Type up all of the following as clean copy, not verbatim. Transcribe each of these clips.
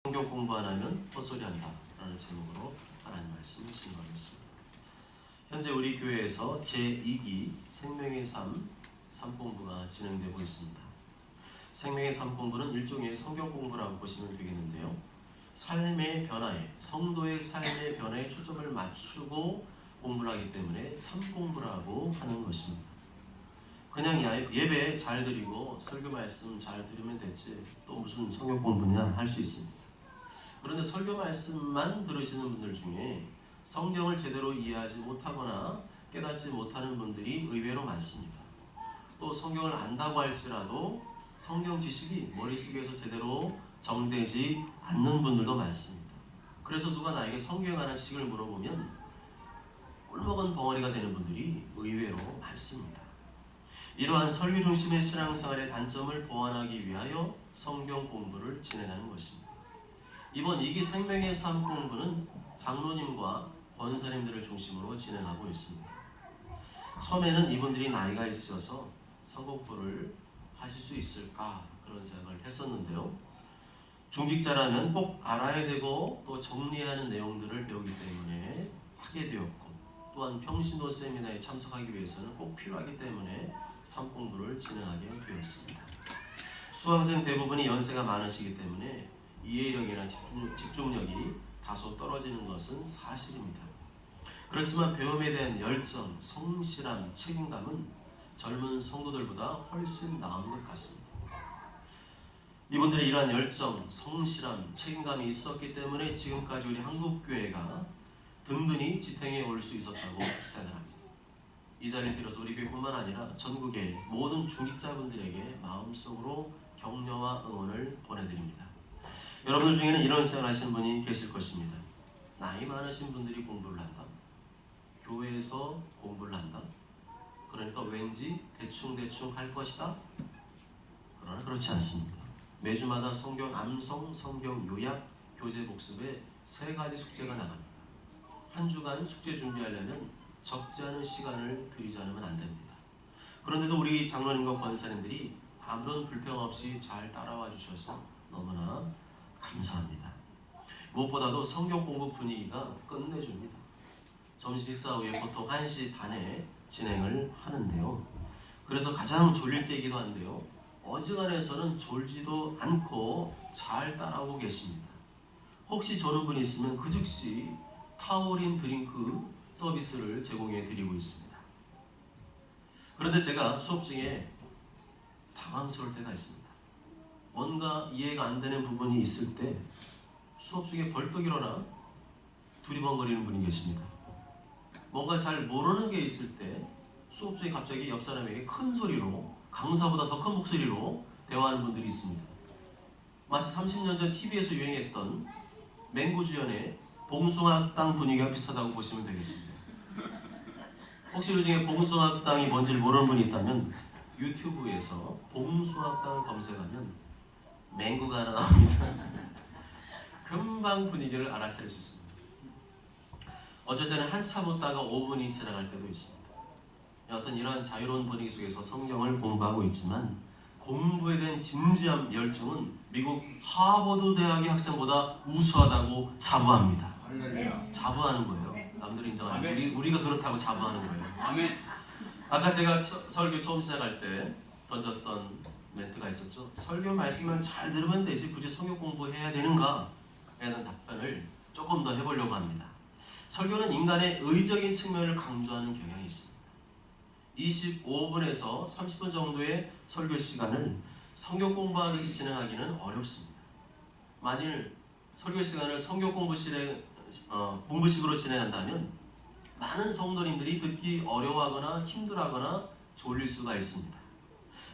성경 공부 안 하면 헛소리한다 라는 제목으로 하나님 말씀을 증거하겠습니다. 현재 우리 교회에서 제2기 생명의 삶 공부가 진행되고 있습니다. 생명의 삶 공부는 일종의 성경 공부라고 보시면 되겠는데요. 삶의 변화에, 성도의 삶의 변화에 초점을 맞추고 공부를 하기 때문에 삶 공부라고 하는 것입니다. 그냥 예배 잘 드리고 설교 말씀 잘 들으면 되지 또 무슨 성경 공부냐 할 수 있습니다. 그런데 설교 말씀만 들으시는 분들 중에 성경을 제대로 이해하지 못하거나 깨닫지 못하는 분들이 의외로 많습니다. 또 성경을 안다고 할지라도 성경 지식이 머릿속에서 제대로 정되지 않는 분들도 많습니다. 그래서 누가 나에게 성경에 관한 지식을 물어보면 꿀먹은 벙어리가 되는 분들이 의외로 많습니다. 이러한 설교 중심의 신앙생활의 단점을 보완하기 위하여 성경 공부를 진행하는 것입니다. 이번 2기 생명의 삶 공부는 장로님과 권사님들을 중심으로 진행하고 있습니다. 처음에는 이분들이 나이가 있어서 성공부를 하실 수 있을까 그런 생각을 했었는데요. 중직자라면 꼭 알아야 되고 또 정리하는 내용들을 배우기 때문에 하게 되었고, 또한 평신도 세미나에 참석하기 위해서는 꼭 필요하기 때문에 삶 공부를 진행하게 되었습니다. 수강생 대부분이 연세가 많으시기 때문에 이해력이나 집중력이 다소 떨어지는 것은 사실입니다. 그렇지만 배움에 대한 열정, 성실함, 책임감은 젊은 성도들보다 훨씬 나은 것 같습니다. 이분들의 이러한 열정, 성실함, 책임감이 있었기 때문에 지금까지 우리 한국교회가 든든히 지탱해 올 수 있었다고 생각합니다. 이 자리를 빌어서 우리 교회뿐만 아니라 전국의 모든 중직자분들에게 마음속으로 격려와 응원을 보내드립니다. 여러분들 중에는 이런 생각을 하시는 분이 계실 것입니다. 나이 많으신 분들이 공부를 한다. 교회에서 공부를 한다. 그러니까 왠지 대충 할 것이다. 그러나 그렇지 않습니다. 매주마다 성경 암송, 성경 요약, 교재 복습에 3가지 숙제가 나갑니다. 한 주간 숙제 준비하려면 적지 않은 시간을 들이지 않으면 안 됩니다. 그런데도 우리 장로님과 권사님들이 아무런 불평 없이 잘 따라와 주셔서 너무나 감사합니다. 무엇보다도 성경 공부 분위기가 끝내줍니다. 점심 식사 후에 보통 1시 반에 진행을 하는데요. 그래서 가장 졸릴 때이기도 한데요. 어지간해서는 졸지도 않고 잘 따라오고 계십니다. 혹시 조는 분이 있으면 그 즉시 타우린 드링크 서비스를 제공해 드리고 있습니다. 그런데 제가 수업 중에 당황스러울 때가 있습니다. 뭔가 이해가 안 되는 부분이 있을 때 수업 중에 벌떡 일어나 두리번거리는 분이 계십니다. 뭔가 잘 모르는 게 있을 때 수업 중에 갑자기 옆 사람에게 큰 소리로, 강사보다 더 큰 목소리로 대화하는 분들이 있습니다. 마치 30년 전 TV에서 유행했던 맹구주연의 봉숭아학당 분위기가 비슷하다고 보시면 되겠습니다. 혹시 그 중에 봉숭아학당이 뭔지를 모르는 분이 있다면 유튜브에서 봉숭아학당을 검색하면 맹구가 하나 나옵니다. 금방 분위기를 알아차릴 수 있습니다. 어쩔 때는 한참 웃다가 5분이 지나갈 때도 있습니다. 어떤 이러한 자유로운 분위기 속에서 성경을 공부하고 있지만 공부에 대한 진지한 열정은 미국 하버드 대학의 학생보다 우수하다고 자부합니다. 자부하는 거예요. 남들이 인정하는 우리가 그렇다고 자부하는 거예요. 아까 제가 설교 처음 시작할 때 던졌던 멘트가 있었죠. 설교 말씀을 잘 들으면 되지 굳이 성경 공부해야 되는가? 라는 답변을 조금 더 해보려고 합니다. 설교는 인간의 의적인 측면을 강조하는 경향이 있습니다. 25분에서 30분 정도의 설교 시간을 성경 공부하듯이 진행하기는 어렵습니다. 만일 설교 시간을 성경 공부식으로 진행한다면 많은 성도님들이 듣기 어려워하거나 힘들어하거나 졸릴 수가 있습니다.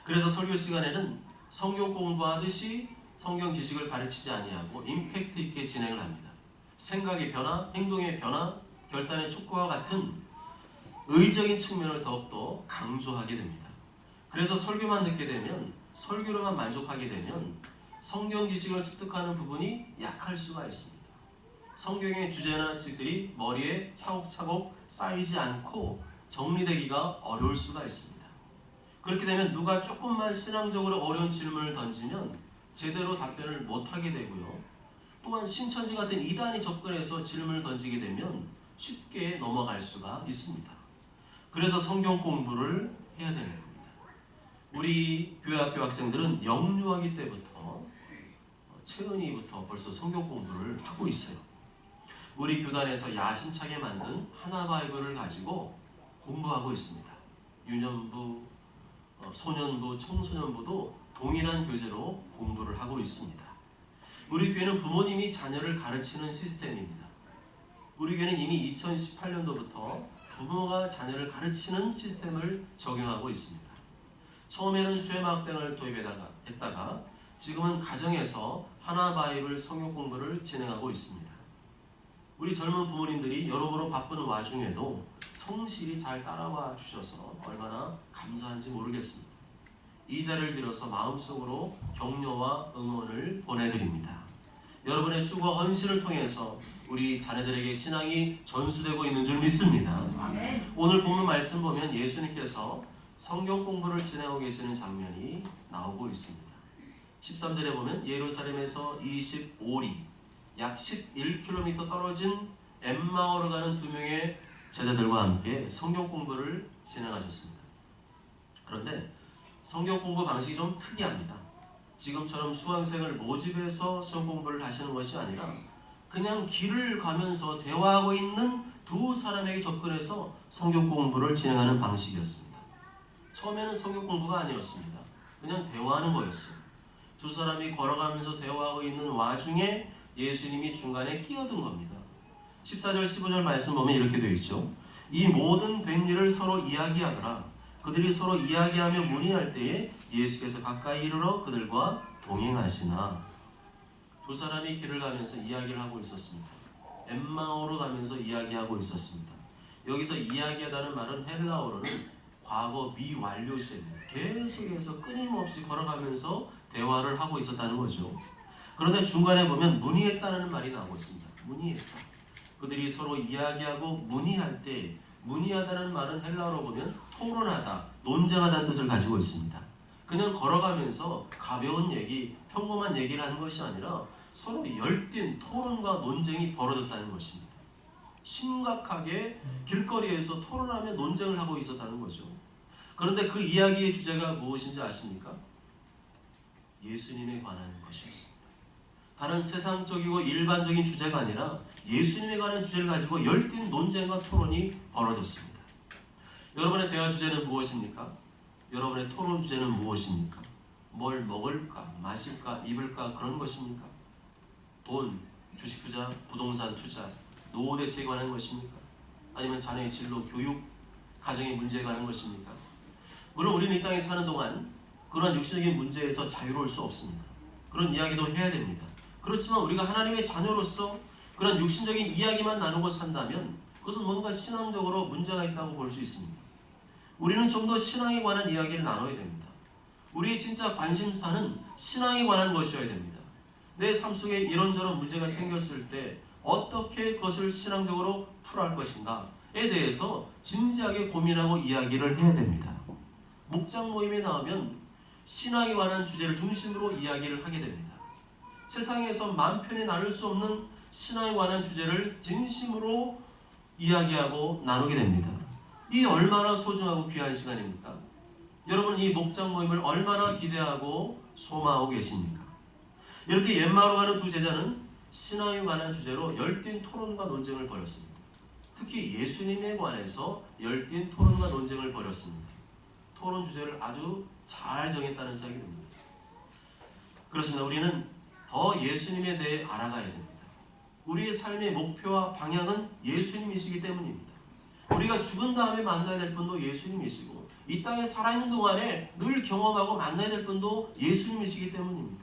그래서 설교 시간에는 성경 공부하듯이 성경 지식을 가르치지 아니하고 임팩트 있게 진행을 합니다. 생각의 변화, 행동의 변화, 결단의 촉구와 같은 의적인 측면을 더욱더 강조하게 됩니다. 그래서 설교만 듣게 되면, 설교로만 만족하게 되면 성경 지식을 습득하는 부분이 약할 수가 있습니다. 성경의 주제나 지식들이 머리에 차곡차곡 쌓이지 않고 정리되기가 어려울 수가 있습니다. 그렇게 되면 누가 조금만 신앙적으로 어려운 질문을 던지면 제대로 답변을 못하게 되고요. 또한 신천지 같은 이단이 접근해서 질문을 던지게 되면 쉽게 넘어갈 수가 있습니다. 그래서 성경 공부를 해야 되는 겁니다. 우리 교회학교 학생들은 영유아기 때부터 채은이부터 벌써 성경 공부를 하고 있어요. 우리 교단에서 야심차게 만든 하나 바이블을 가지고 공부하고 있습니다. 유년부, 소년부, 청소년부도 동일한 교재로 공부를 하고 있습니다. 우리 교회는 부모님이 자녀를 가르치는 시스템입니다. 우리 교회는 이미 2018년도부터 부모가 자녀를 가르치는 시스템을 적용하고 있습니다. 처음에는 수혜마학당을 도입했다가 지금은 가정에서 하나 바이블 성경 공부를 진행하고 있습니다. 우리 젊은 부모님들이 여러모로 바쁜 와중에도 성실히 잘 따라와 주셔서 얼마나 감사한지 모르겠습니다. 이 자리를 빌어서 마음속으로 격려와 응원을 보내드립니다. 여러분의 수고와 헌신을 통해서 우리 자녀들에게 신앙이 전수되고 있는 줄 믿습니다. 오늘 본문 말씀 보면 예수님께서 성경 공부를 진행하고 계시는 장면이 나오고 있습니다. 13절에 보면 예루살렘에서 25리 약 11km 떨어진 엠마오로 가는 두 명의 제자들과 함께 성경 공부를 진행하셨습니다. 그런데 성경 공부 방식이 좀 특이합니다. 지금처럼 수강생을 모집해서 성경 공부를 하시는 것이 아니라 그냥 길을 가면서 대화하고 있는 두 사람에게 접근해서 성경 공부를 진행하는 방식이었습니다. 처음에는 성경 공부가 아니었습니다. 그냥 대화하는 거였어요. 두 사람이 걸어가면서 대화하고 있는 와중에 예수님이 중간에 끼어든 겁니다. 14절 15절 말씀 보면 이렇게 되어 있죠. 이 모든 된 일을 서로 이야기하더라. 그들이 서로 이야기하며 문의할 때에 예수께서 가까이 이르러 그들과 동행하시나. 두 사람이 길을 가면서 이야기를 하고 있었습니다. 엠마오로 가면서 이야기하고 있었습니다. 여기서 이야기하다는 말은 헬라어로는 과거 미완료 시입니다. 계속해서 끊임없이 걸어가면서 대화를 하고 있었다는 거죠. 그런데 중간에 보면 문의했다는 말이 나오고 있습니다. 문의했다. 그들이 서로 이야기하고 문의할 때 문의하다는 말은 헬라어로 보면 토론하다, 논쟁하다는 뜻을 가지고 있습니다. 그냥 걸어가면서 가벼운 얘기, 평범한 얘기를 하는 것이 아니라 서로 열띤 토론과 논쟁이 벌어졌다는 것입니다. 심각하게 길거리에서 토론하며 논쟁을 하고 있었다는 거죠. 그런데 그 이야기의 주제가 무엇인지 아십니까? 예수님에 관한 것이었습니다. 다른 세상적이고 일반적인 주제가 아니라 예수님에 관한 주제를 가지고 열띤 논쟁과 토론이 벌어졌습니다. 여러분의 대화 주제는 무엇입니까? 여러분의 토론 주제는 무엇입니까? 뭘 먹을까, 마실까, 입을까 그런 것입니까? 돈, 주식 투자, 부동산 투자, 노후 대책에 관한 것입니까? 아니면 자녀의 진로, 교육, 가정의 문제에 관한 것입니까? 물론 우리는 이 땅에 사는 동안 그러한 육신적인 문제에서 자유로울 수 없습니다. 그런 이야기도 해야 됩니다. 그렇지만 우리가 하나님의 자녀로서 그런 육신적인 이야기만 나누고 산다면 그것은 뭔가 신앙적으로 문제가 있다고 볼 수 있습니다. 우리는 좀 더 신앙에 관한 이야기를 나눠야 됩니다. 우리의 진짜 관심사는 신앙에 관한 것이어야 됩니다. 내 삶 속에 이런저런 문제가 생겼을 때 어떻게 그것을 신앙적으로 풀어갈 것인가에 대해서 진지하게 고민하고 이야기를 해야 됩니다. 목장 모임에 나오면 신앙에 관한 주제를 중심으로 이야기를 하게 됩니다. 세상에서 마음 편히 나눌 수 없는 신앙에 관한 주제를 진심으로 이야기하고 나누게 됩니다. 이 얼마나 소중하고 귀한 시간입니까? 여러분 이 목장 모임을 얼마나 기대하고 소망하고 계십니까? 이렇게 엠마오로 가는 두 제자는 신앙에 관한 주제로 열띤 토론과 논쟁을 벌였습니다. 특히 예수님에 관해서 열띤 토론과 논쟁을 벌였습니다. 토론 주제를 아주 잘 정했다는 생각이 듭니다. 그렇습니다. 우리는 더 예수님에 대해 알아가야 됩니다. 우리의 삶의 목표와 방향은 예수님이시기 때문입니다. 우리가 죽은 다음에 만나야 될 분도 예수님이시고 이 땅에 살아있는 동안에 늘 경험하고 만나야 될 분도 예수님이시기 때문입니다.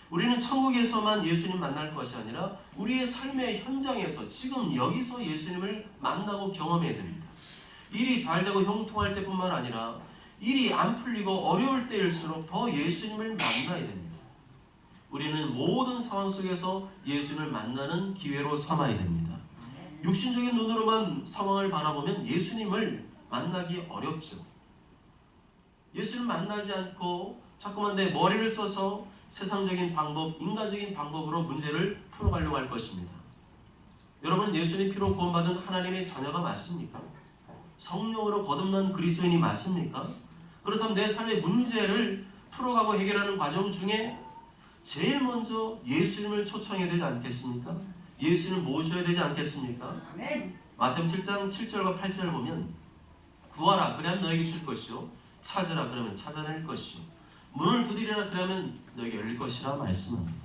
우리는 천국에서만 예수님 만날 것이 아니라 우리의 삶의 현장에서 지금 여기서 예수님을 만나고 경험해야 됩니다. 일이 잘되고 형통할 때뿐만 아니라 일이 안 풀리고 어려울 때일수록 더 예수님을 만나야 됩니다. 우리는 모든 상황 속에서 예수님을 만나는 기회로 삼아야 됩니다. 육신적인 눈으로만 상황을 바라보면 예수님을 만나기 어렵죠. 예수님을 만나지 않고 자꾸만 내 머리를 써서 세상적인 방법, 인간적인 방법으로 문제를 풀어가려고 할 것입니다. 여러분은 예수님 피로 구원받은 하나님의 자녀가 맞습니까? 성령으로 거듭난 그리스도인이 맞습니까? 그렇다면 내 삶의 문제를 풀어가고 해결하는 과정 중에 제일 먼저 예수님을 초청해야 되지 않겠습니까? 예수님을 모셔야 되지 않겠습니까? 마태복음 7장 7절과 8절을 보면 구하라 그러면 너에게 줄 것이요 찾으라 그러면 찾아낼 것이요 문을 두드리라 그러면 너에게 열릴 것이라 말씀합니다.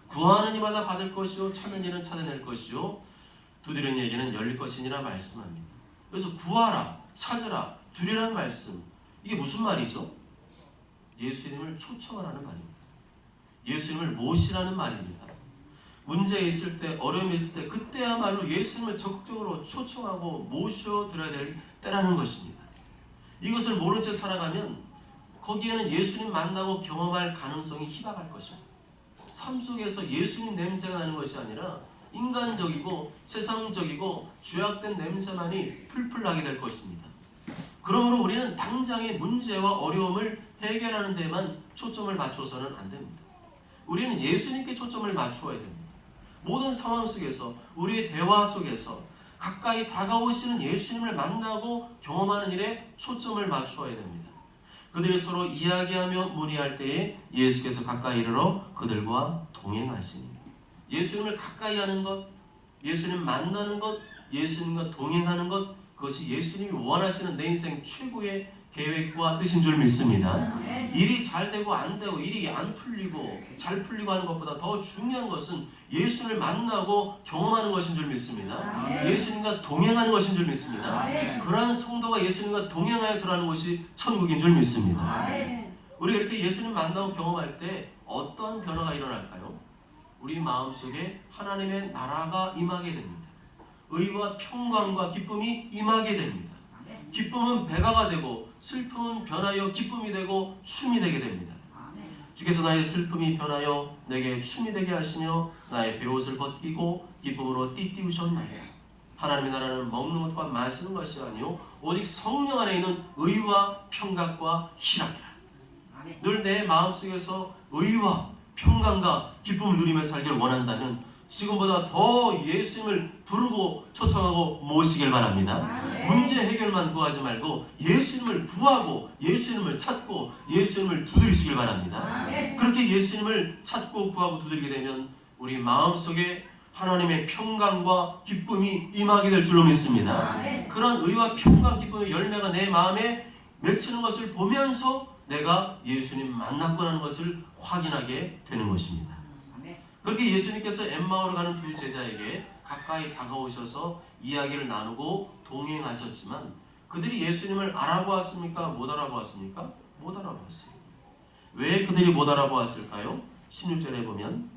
구하는 이마다 받을 것이요 찾는 이는 찾아낼 것이요 두드리는 이에게는 열릴 것이니라 말씀합니다. 그래서 구하라 찾으라 두드리라는 말씀, 이게 무슨 말이죠? 예수님을 초청하라는 말입니다. 예수님을 모시라는 말입니다. 문제가 있을 때, 어려움이 있을 때 그때야말로 예수님을 적극적으로 초청하고 모셔드려야 될 때라는 것입니다. 이것을 모른 채 살아가면 거기에는 예수님 만나고 경험할 가능성이 희박할 것입니다. 삶 속에서 예수님 냄새가 나는 것이 아니라 인간적이고 세상적이고 죄악된 냄새만이 풀풀 나게 될 것입니다. 그러므로 우리는 당장의 문제와 어려움을 해결하는 데만 초점을 맞춰서는 안 됩니다. 우리는 예수님께 초점을 맞추어야 됩니다. 모든 상황 속에서, 우리의 대화 속에서 가까이 다가오시는 예수님을 만나고 경험하는 일에 초점을 맞추어야 됩니다. 그들이 서로 이야기하며 문의할 때에 예수께서 가까이 이르러 그들과 동행하시니, 예수님을 가까이 하는 것, 예수님 만나는 것, 예수님과 동행하는 것, 그것이 예수님이 원하시는 내 인생 최고의 계획과 뜻인 줄 믿습니다. 일이 잘 되고 안 되고 일이 안 풀리고 잘 풀리고 하는 것보다 더 중요한 것은 예수님을 만나고 경험하는 것인 줄 믿습니다. 예수님과 동행하는 것인 줄 믿습니다. 그러한 성도가 예수님과 동행하여 들어가는 것이 천국인 줄 믿습니다. 우리가 이렇게 예수님 만나고 경험할 때 어떤 변화가 일어날까요? 우리 마음속에 하나님의 나라가 임하게 됩니다. 의와 평강과 기쁨이 임하게 됩니다. 기쁨은 배가가 되고 슬픔은 변하여 기쁨이 되고 춤이 되게 됩니다. 주께서 나의 슬픔이 변하여 내게 춤이 되게 하시며 나의 비옷을 벗기고 기쁨으로 띠띠우셨나이다. 하나님의 나라는 먹는 것과 마시는 것이 아니요 오직 성령 안에 있는 의와 평강과 희락이라. 늘 내 마음속에서 의와 평강과 기쁨을 누리며 살기를 원한다면 지금보다 더 예수님을 부르고 초청하고 모시길 바랍니다. 문제 해결만 구하지 말고 예수님을 구하고 예수님을 찾고 예수님을 두드리시길 바랍니다. 그렇게 예수님을 찾고 구하고 두드리게 되면 우리 마음속에 하나님의 평강과 기쁨이 임하게 될 줄로 믿습니다. 그런 의와 평강 기쁨의 열매가 내 마음에 맺히는 것을 보면서 내가 예수님 만났구나 하는 것을 확인하게 되는 것입니다. 그렇게 예수님께서 엠마오로 가는 두 제자에게 가까이 다가오셔서 이야기를 나누고 동행하셨지만 그들이 예수님을 알아보았습니까? 못 알아보았습니까? 못 알아보았어요. 왜 그들이 못 알아보았을까요? 16절에 보면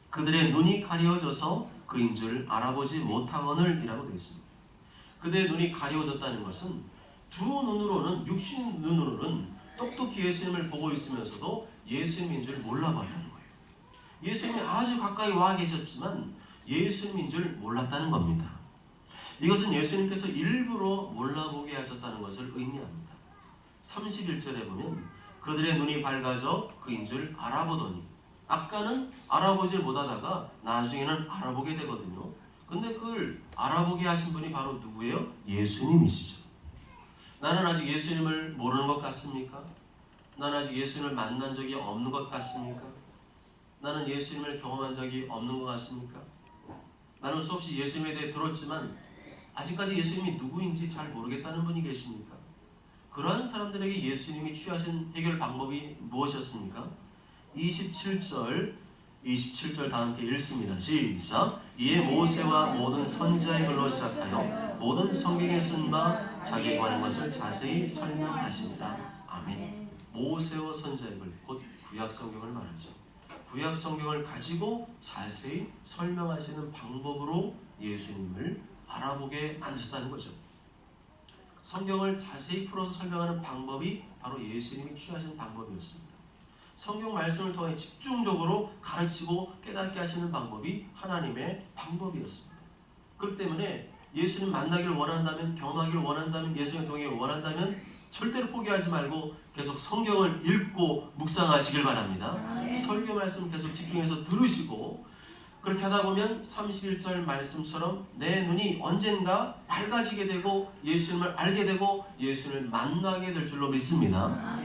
그들의 눈이 가려져서 그인 줄 알아보지 못하거늘 이라고 되어 있습니다. 그들의 눈이 가려워졌다는 것은 두 눈으로는, 육신 눈으로는 똑똑히 예수님을 보고 있으면서도 예수님인 줄 몰라봤다는 거예요. 예수님이 아주 가까이 와 계셨지만 예수님인 줄 몰랐다는 겁니다. 이것은 예수님께서 일부러 몰라보게 하셨다는 것을 의미합니다. 31절에 보면 그들의 눈이 밝아져 그인 줄 알아보더니, 아까는 알아보지 못하다가 나중에는 알아보게 되거든요. 근데 그걸 알아보게 하신 분이 바로 누구예요? 예수님이시죠. 나는 아직 예수님을 모르는 것 같습니까? 나는 아직 예수님을 만난 적이 없는 것 같습니까? 나는 예수님을 경험한 적이 없는 것 같습니까? 나는 수없이 예수님에 대해 들었지만 아직까지 예수님이 누구인지 잘 모르겠다는 분이 계십니까? 그러한 사람들에게 예수님이 취하신 해결 방법이 무엇이었습니까? 27절 다 함께 읽습니다. 시작! 이에 모세와 모든 선지자의 글로 시작하여 모든 성경에 쓴 바 자기에 관한 것을 자세히 설명하십니다. 아멘. 모세와 선지자의 글, 곧 구약 성경을 말하죠. 구약 성경을 가지고 자세히 설명하시는 방법으로 예수님을 알아보게 만드셨다는 거죠. 성경을 자세히 풀어서 설명하는 방법이 바로 예수님이 취하신 방법이었습니다. 성경 말씀을 통해 집중적으로 가르치고 깨닫게 하시는 방법이 하나님의 방법이었습니다. 그렇기 때문에 예수님 만나기를 원한다면, 경험하기를 원한다면, 예수님 동행을 원한다면 절대로 포기하지 말고 계속 성경을 읽고 묵상하시길 바랍니다. 설교 말씀 계속 집중해서 들으시고, 그렇게 하다 보면 31절 말씀처럼 내 눈이 언젠가 밝아지게 되고 예수님을 알게 되고 예수님을 만나게 될 줄로 믿습니다.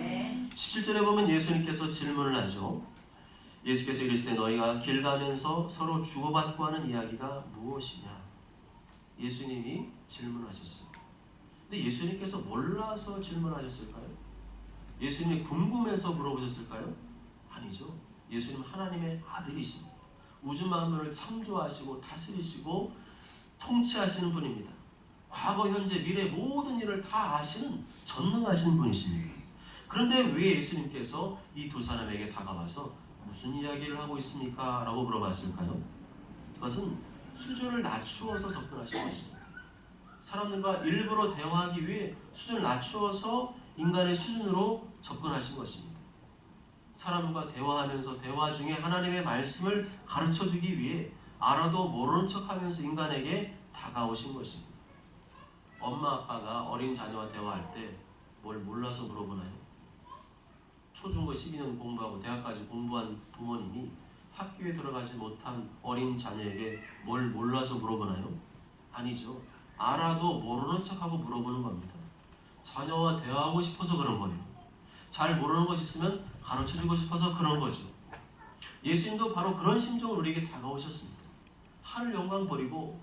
17절에 보면 예수님께서 질문을 하죠. 예수께서 이르시되 너희가 길 가면서 서로 주고받고 하는 이야기가 무엇이냐? 예수님이 질문하셨어요. 근데 예수님께서 몰라서 질문하셨을까요? 예수님이 궁금해서 물어보셨을까요? 아니죠. 예수님 하나님의 아들이십니다. 우주 만물을 창조하시고 다스리시고 통치하시는 분입니다. 과거, 현재, 미래 모든 일을 다 아시는 전능하신 분이십니다. 그런데 왜 예수님께서 이 두 사람에게 다가와서 무슨 이야기를 하고 있습니까? 라고 물어봤을까요? 그것은 수준을 낮추어서 접근하신 것입니다. 사람들과 일부러 대화하기 위해 수준을 낮추어서 인간의 수준으로 접근하신 것입니다. 사람과 대화하면서 대화 중에 하나님의 말씀을 가르쳐주기 위해 알아도 모르는 척하면서 인간에게 다가오신 것입니다. 엄마 아빠가 어린 자녀와 대화할 때 뭘 몰라서 물어보나요? 초중고 12년 공부하고 대학까지 공부한 부모님이 학교에 들어가지 못한 어린 자녀에게 뭘 몰라서 물어보나요? 아니죠. 알아도 모르는 척하고 물어보는 겁니다. 자녀와 대화하고 싶어서 그런 거예요. 잘 모르는 것이 있으면 가르쳐주고 싶어서 그런 거죠. 예수님도 바로 그런 심정으로 우리에게 다가오셨습니다. 하늘 영광 버리고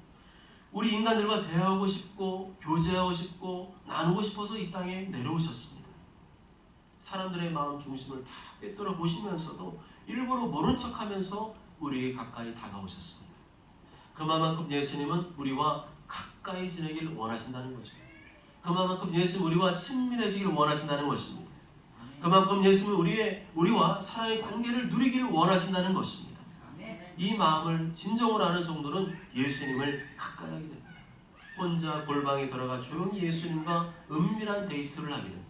우리 인간들과 대화하고 싶고 교제하고 싶고 나누고 싶어서 이 땅에 내려오셨습니다. 사람들의 마음 중심을 다 꿰뚫어 보시면서도 일부러 모른 척하면서 우리에게 가까이 다가오셨습니다. 그만큼 예수님은 우리와 가까이 지내기를 원하신다는 거죠. 그만큼 예수님은 우리와 친밀해지기를 원하신다는 것입니다. 그만큼 예수님은 우리와 사랑의 관계를 누리기를 원하신다는 것입니다. 이 마음을 진정으로 아는 성도는 예수님을 가까이 하게 됩니다. 혼자 골방에 들어가 조용히 예수님과 은밀한 데이트를 하게 됩니다.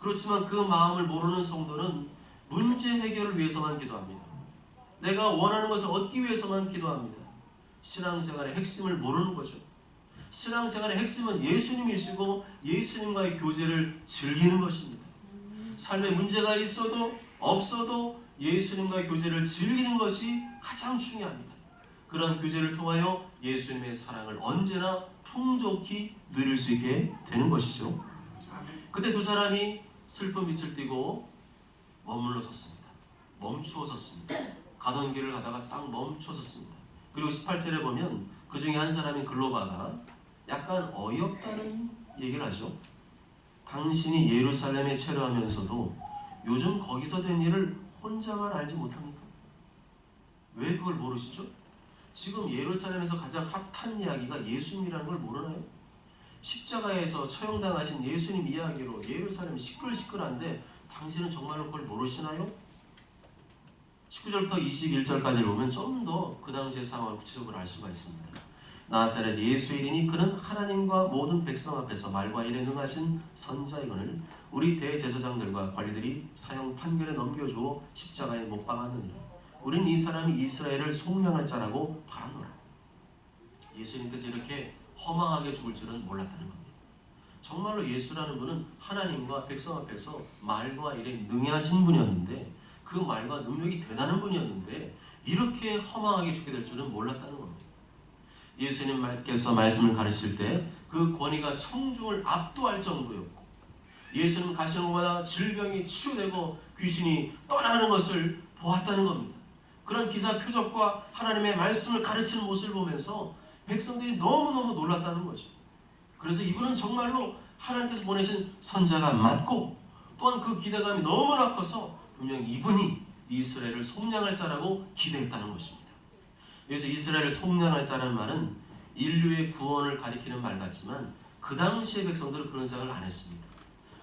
그렇지만 그 마음을 모르는 성도는 문제 해결을 위해서만 기도합니다. 내가 원하는 것을 얻기 위해서만 기도합니다. 신앙생활의 핵심을 모르는 거죠. 신앙생활의 핵심은 예수님이시고 예수님과의 교제를 즐기는 것입니다. 삶에 문제가 있어도 없어도 예수님과의 교제를 즐기는 것이 가장 중요합니다. 그런 교제를 통하여 예수님의 사랑을 언제나 풍족히 누릴 수 있게 되는 것이죠. 그때 두 사람이 슬픈 빛을 띠고 머물러 섰습니다. 멈추어 섰습니다. 가던 길을 가다가 딱 멈춰 섰습니다. 그리고 18절에 보면 그 중에 한 사람인 글로바가 약간 어이없다는 얘기를 하죠. 당신이 예루살렘에 체류하면서도 요즘 거기서 된 일을 혼자만 알지 못합니까? 왜 그걸 모르시죠? 지금 예루살렘에서 가장 핫한 이야기가 예수님이라는 걸 모르나요? 십자가에서 처형당하신 예수님 이야기로 예루살렘이 시끌시끌한데 당신은 정말로 그걸 모르시나요? 19절부터 21절까지 보면 좀 더 그 당시의 상황을 구체적으로 알 수가 있습니다. 나사렛 예수이니 그는 하나님과 모든 백성 앞에서 말과 일에 능하신 선자이거늘 우리 대제사장들과 관리들이 사형 판결에 넘겨주어 십자가에 못 박았느니라. 우리는 이 사람이 이스라엘을 속량할 자라고 바라노라. 예수님께서 이렇게 허망하게 죽을 줄은 몰랐다는 겁니다. 정말로 예수라는 분은 하나님과 백성 앞에서 말과 일에 능하신 분이었는데 그 말과 능력이 대단한 분이었는데 이렇게 허망하게 죽게 될 줄은 몰랐다는 겁니다. 예수님께서 말씀을 가르칠 때 그 권위가 청중을 압도할 정도였고 예수님 가시는 곳마다 질병이 치유되고 귀신이 떠나는 것을 보았다는 겁니다. 그런 기사 표적과 하나님의 말씀을 가르치는 모습을 보면서 백성들이 너무너무 놀랐다는 거죠. 그래서 이분은 정말로 하나님께서 보내신 선자가 맞고 또한 그 기대감이 너무나 커서 분명 이분이 이스라엘을 속량할 자라고 기대했다는 것입니다. 여기서 이스라엘을 속량할 자라는 말은 인류의 구원을 가리키는 말 같지만 그 당시의 백성들은 그런 생각을 안 했습니다.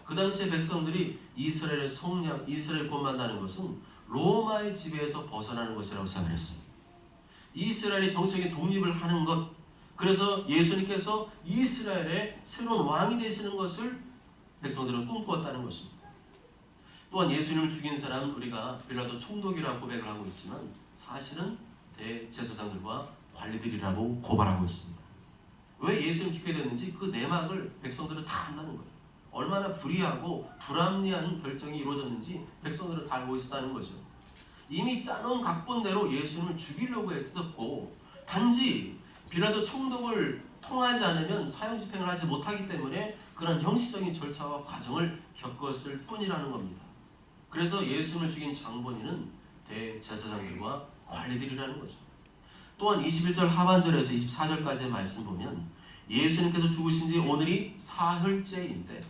그 당시의 백성들이 이스라엘의 속량, 이스라엘 구원한다는 것은 로마의 지배에서 벗어나는 것이라고 생각했습니다. 이스라엘의 정치적인 독립을 하는 것, 그래서 예수님께서 이스라엘의 새로운 왕이 되시는 것을 백성들은 꿈꾸었다는 것입니다. 또한 예수님을 죽인 사람은 우리가 빌라도 총독이라고 고백을 하고 있지만 사실은 대제사장들과 관리들이라고 고발하고 있습니다. 왜 예수님 죽게 됐는지 그 내막을 백성들은 다 안다는 거예요. 얼마나 불의하고 불합리한 결정이 이루어졌는지 백성들은 다 알고 있었다는 거죠. 이미 짜놓은 각본대로 예수님을 죽이려고 했었고, 단지 빌라도 총독을 통하지 않으면 사형 집행을 하지 못하기 때문에 그런 형식적인 절차와 과정을 겪었을 뿐이라는 겁니다. 그래서 예수님을 죽인 장본인은 대제사장들과 관리들이라는 거죠. 또한 21절 하반절에서 24절까지의 말씀 보면 예수님께서 죽으신 지 오늘이 사흘째인데,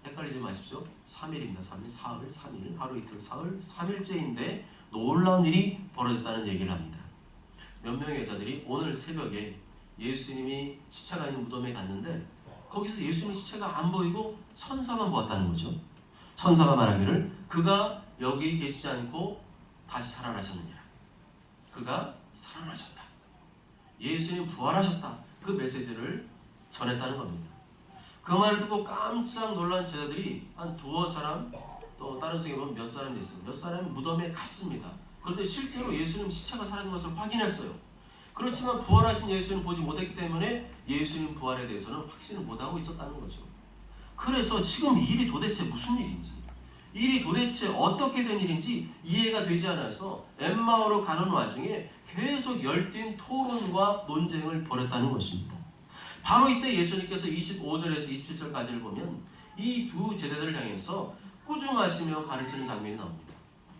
헷갈리지 마십시오. 3일입니다. 3일, 사흘, 3일, 하루 이틀, 사흘, 3일째인데 놀라운 일이 벌어졌다는 얘기를 합니다. 몇 명의 여자들이 오늘 새벽에 예수님이 시체가 있는 무덤에 갔는데 거기서 예수님의 시체가 안 보이고 천사만 보았다는 거죠. 천사가 말하기를 그가 여기 계시지 않고 다시 살아나셨느니라. 그가 살아나셨다. 예수님 부활하셨다. 그 메시지를 전했다는 겁니다. 그 말을 듣고 깜짝 놀란 제자들이 한 두어 사람, 또 다른 성경에 보면 몇 사람이 있어요. 몇 사람이 무덤에 갔습니다. 그런데 실제로 예수님 시체가 사라진 것을 확인했어요. 그렇지만 부활하신 예수님 보지 못했기 때문에 예수님 부활에 대해서는 확신을 못하고 있었다는 거죠. 그래서 지금 이 일이 도대체 무슨 일인지, 일이 도대체 어떻게 된 일인지 이해가 되지 않아서 엠마오로 가는 와중에 계속 열띤 토론과 논쟁을 벌였다는 것입니다. 바로 이때 예수님께서 25절에서 27절까지를 보면 이 두 제자들을 향해서 꾸중하시며 가르치는 장면이 나옵니다.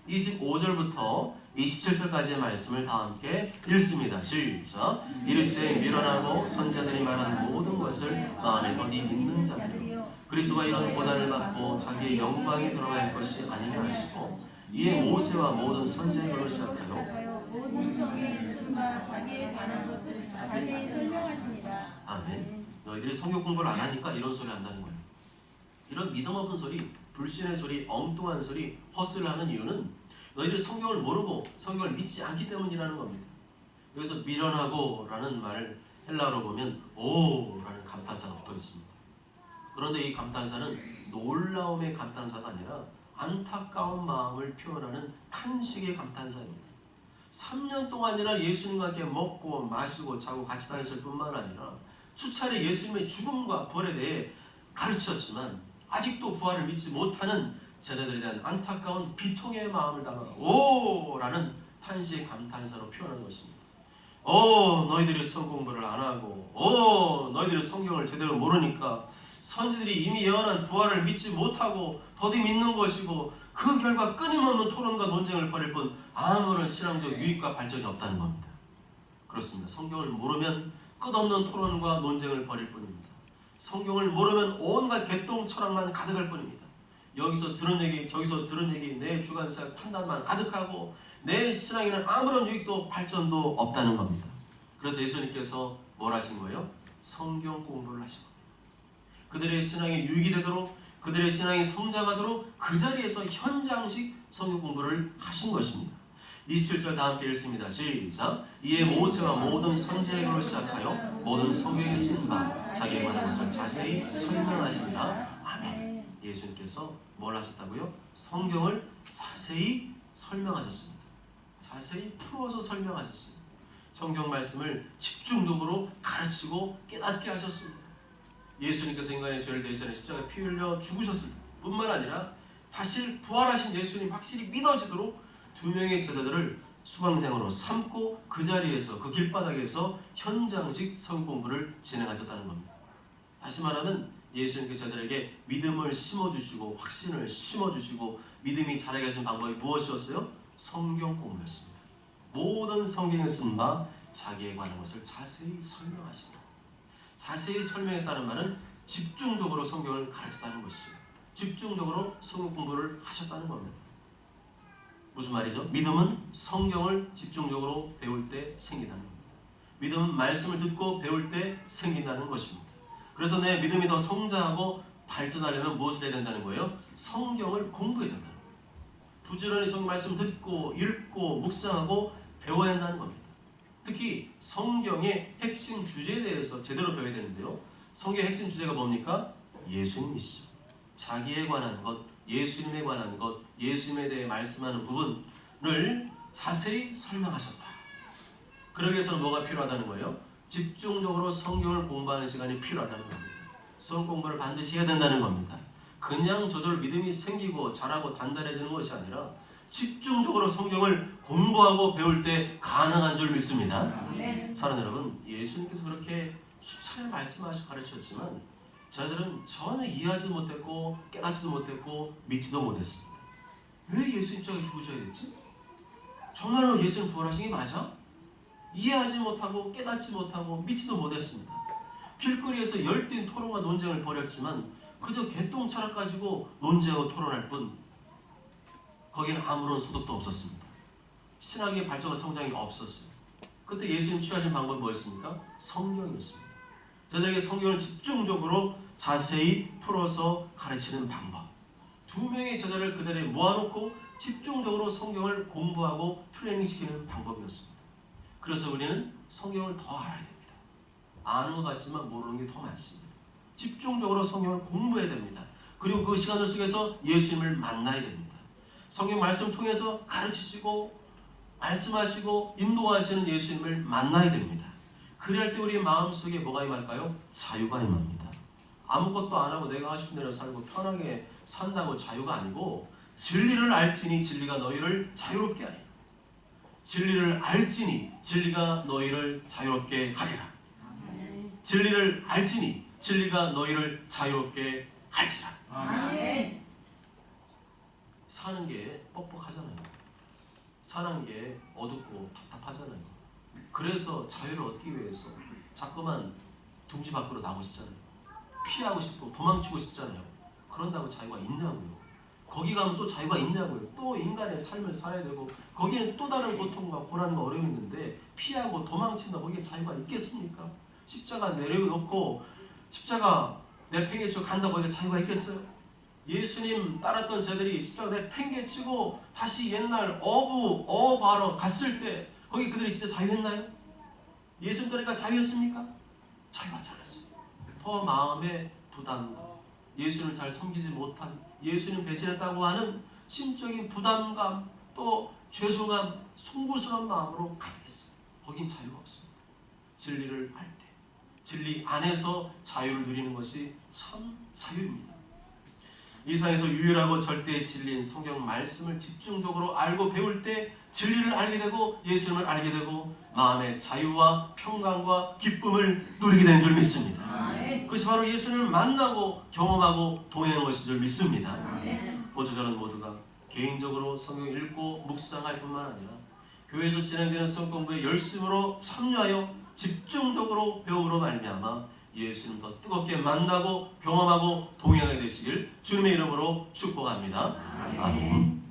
25절부터 27절까지의 말씀을 다 함께 읽습니다. 시작. 이르시되 미련하고 선자들이 말한 모든 것을 마음에 더디 믿는 자들, 그리스도가 이런 고난을 받고 자기의 영광에 들어갈 것이 아니냐 하시고, 이에 모세와 모든 선지자를 시작하여 모든 성경에 쓴 바 자기에 관한 것을 자세히 설명하시니라. 아멘. 너희들이 성경 공부를 안 하니까 이런 소리 한다는 거예요. 이런 믿음 없는 소리, 불신의 소리, 엉뚱한 소리, 헛소리를 하는 이유는 너희들이 성경을 모르고 성경을 믿지 않기 때문이라는 겁니다. 여기서 미련하고 라는 말을 헬라어로 보면 오 라는 감탄사가 붙어 있습니다. 그런데 이 감탄사는 놀라움의 감탄사가 아니라 안타까운 마음을 표현하는 탄식의 감탄사입니다. 3년 동안이나 예수님과 함께 먹고 마시고 자고 같이 다녔을 뿐만 아니라 수차례 예수님의 죽음과 부활에 대해 가르치셨지만 아직도 부활을 믿지 못하는 제자들에 대한 안타까운 비통의 마음을 담아 오! 라는 탄식 감탄사로 표현한 것입니다. 오! 너희들이 성경 공부를 안 하고, 오! 너희들이 성경을 제대로 모르니까 선지들이 이미 예언한 부활을 믿지 못하고 더디 믿는 것이고, 그 결과 끊임없는 토론과 논쟁을 벌일 뿐 아무런 신앙적 유익과 발전이 없다는 겁니다. 그렇습니다. 성경을 모르면 끝없는 토론과 논쟁을 벌일 뿐입니다. 성경을 모르면 온갖 개똥 철학만 가득할 뿐입니다. 여기서 들은 얘기 저기서 들은 얘기, 내 주관사 판단만 가득하고 내 신앙에는 아무런 유익도 발전도 없다는 겁니다. 그래서 예수님께서 뭘 하신 거예요? 성경 공부를 하신 겁니다. 그들의 신앙이 유익이 되도록, 그들의 신앙이 성장하도록 그 자리에서 현장식 성경 공부를 하신 것입니다. 27절 다 함께 읽습니다. 시작. 이에 모세와 모든 선지자를 시작하여 모든 성경에 쓴 바 자기에 관한 것을 자세히 설명하시니라. 아멘. 예수님께서 뭘 하셨다고요? 성경을 자세히 설명하셨습니다. 자세히 풀어서 설명하셨습니다. 성경 말씀을 집중적으로 가르치고 깨닫게 하셨습니다. 예수님께서 인간의 죄를 대신해 십자가에 피 흘려 죽으셨을 뿐만 아니라 다시 부활하신 예수님 확실히 믿어지도록 두 명의 제자들을 수강생으로 삼고 그 자리에서, 그 길바닥에서 현장식 성경 공부를 진행하셨다는 겁니다. 다시 말하면 예수님께서 저들에게 믿음을 심어주시고 확신을 심어주시고 믿음이 자라게 하신 방법이 무엇이었어요? 성경 공부였습니다. 모든 성경에 쓴 바 자기에 관한 것을 자세히 설명하십니다. 자세히 설명했다는 말은 집중적으로 성경을 가르쳤다는 것이죠. 집중적으로 성경 공부를 하셨다는 겁니다. 무슨 말이죠? 믿음은 성경을 집중적으로 배울 때 생긴다는 겁니다. 믿음은 말씀을 듣고 배울 때 생긴다는 것입니다. 그래서 내 믿음이 더 성장하고 발전하려면 무엇을 해야 된다는 거예요? 성경을 공부해야 된다는 거예요. 부지런히 성경 말씀 듣고 읽고 묵상하고 배워야 한다는 겁니다. 특히 성경의 핵심 주제에 대해서 제대로 배워야 되는데요. 성경의 핵심 주제가 뭡니까? 예수님이시죠. 자기에 관한 것, 예수님에 관한 것, 예수님에 대해 말씀하는 부분을 자세히 설명하셨다. 그러기 위해서는 뭐가 필요하다는 거예요? 집중적으로 성경을 공부하는 시간이 필요하다는 겁니다. 성경 공부를 반드시 해야 된다는 겁니다. 그냥 저절로 믿음이 생기고 자라고 단단해지는 것이 아니라 집중적으로 성경을 공부하고 배울 때 가능한 줄 믿습니다. 사랑하는 여러분, 예수님께서 그렇게 수차례 말씀하시고 가르치셨지만 저희들은 전혀 이해하지도 못했고 깨닫지도 못했고 믿지도 못했습니다. 왜 예수 입장에 죽으셔야 됐지? 정말로 예수님 부활하신 게 맞아? 이해하지 못하고 깨닫지 못하고 믿지도 못했습니다. 길거리에서 열띤 토론과 논쟁을 벌였지만 그저 개똥 철학 가지고 논쟁하고 토론할 뿐 거기는 아무런 소득도 없었습니다. 신학의 발전과 성장이 없었어요. 그때 예수님 취하신 방법은 뭐였습니까? 성경이었습니다. 저들에게 성경을 집중적으로 자세히 풀어서 가르치는 방법. 2명의 제자를 그 자리에 모아놓고 집중적으로 성경을 공부하고 트레이닝시키는 방법이었습니다. 그래서 우리는 성경을 더 알아야 됩니다. 아는 것 같지만 모르는 게 더 많습니다. 집중적으로 성경을 공부해야 됩니다. 그리고 그 시간을 속에서 예수님을 만나야 됩니다. 성경 말씀을 통해서 가르치시고 말씀하시고 인도하시는 예수님을 만나야 됩니다. 그럴 때 우리의 마음속에 뭐가 임할까요? 자유가 임합니다. 아무것도 안 하고 내가 하고 싶은 대로 살고 편하게 산다고 자유가 아니고 진리를 알지니 진리가 너희를 자유롭게 하리라. 진리를 알지니 진리가 너희를 자유롭게 하리라. 진리를 알지니 진리가 너희를 자유롭게 할지라. 아멘. 사는 게 뻑뻑하잖아요. 사는 게 어둡고 답답하잖아요. 그래서 자유를 얻기 위해서 자꾸만 둥지 밖으로 나오고 싶잖아요. 피하고 싶고 도망치고 싶잖아요. 그런다고 자유가 있냐고요. 거기 가면 또 자유가 있냐고요. 또 인간의 삶을 살아야 되고 거기는 또 다른 고통과 고난과 어려움이 있는데 피하고 도망친다 거기에 자유가 있겠습니까? 십자가 내려놓고 십자가 내팽개치고 간다고 거기에 자유가 있겠어요? 예수님 따랐던 자들이 십자가 내팽개치고 다시 옛날 어부하러 갔을 때 거기 그들이 진짜 자유했나요? 예수님 따르니까 자유했습니까? 자유하지 않았어요. 더 마음의 부담감, 예수님을 잘 섬기지 못한, 예수님 배신했다고 하는 심적인 부담감, 또 죄송함, 송구스러운 마음으로 가득했어요. 거긴 자유가 없습니다. 진리를 알 때, 진리 안에서 자유를 누리는 것이 참 자유입니다. 이 세상에서 유일하고 절대의 진리인 성경 말씀을 집중적으로 알고 배울 때 진리를 알게 되고 예수님을 알게 되고 마음의 자유와 평강과 기쁨을 누리게 되는 줄 믿습니다. 그것이 바로 예수님을 만나고 경험하고 동행하는 것인 줄 믿습니다. 어제 저는 모두가 개인적으로 성경 읽고 묵상할 뿐만 아니라 교회에서 진행되는 성경 공부에 열심으로 참여하여 집중적으로 배움으로 말미암아 예수님 더 뜨겁게 만나고 경험하고 동행하게 되시길 주님의 이름으로 축복합니다. 아멘.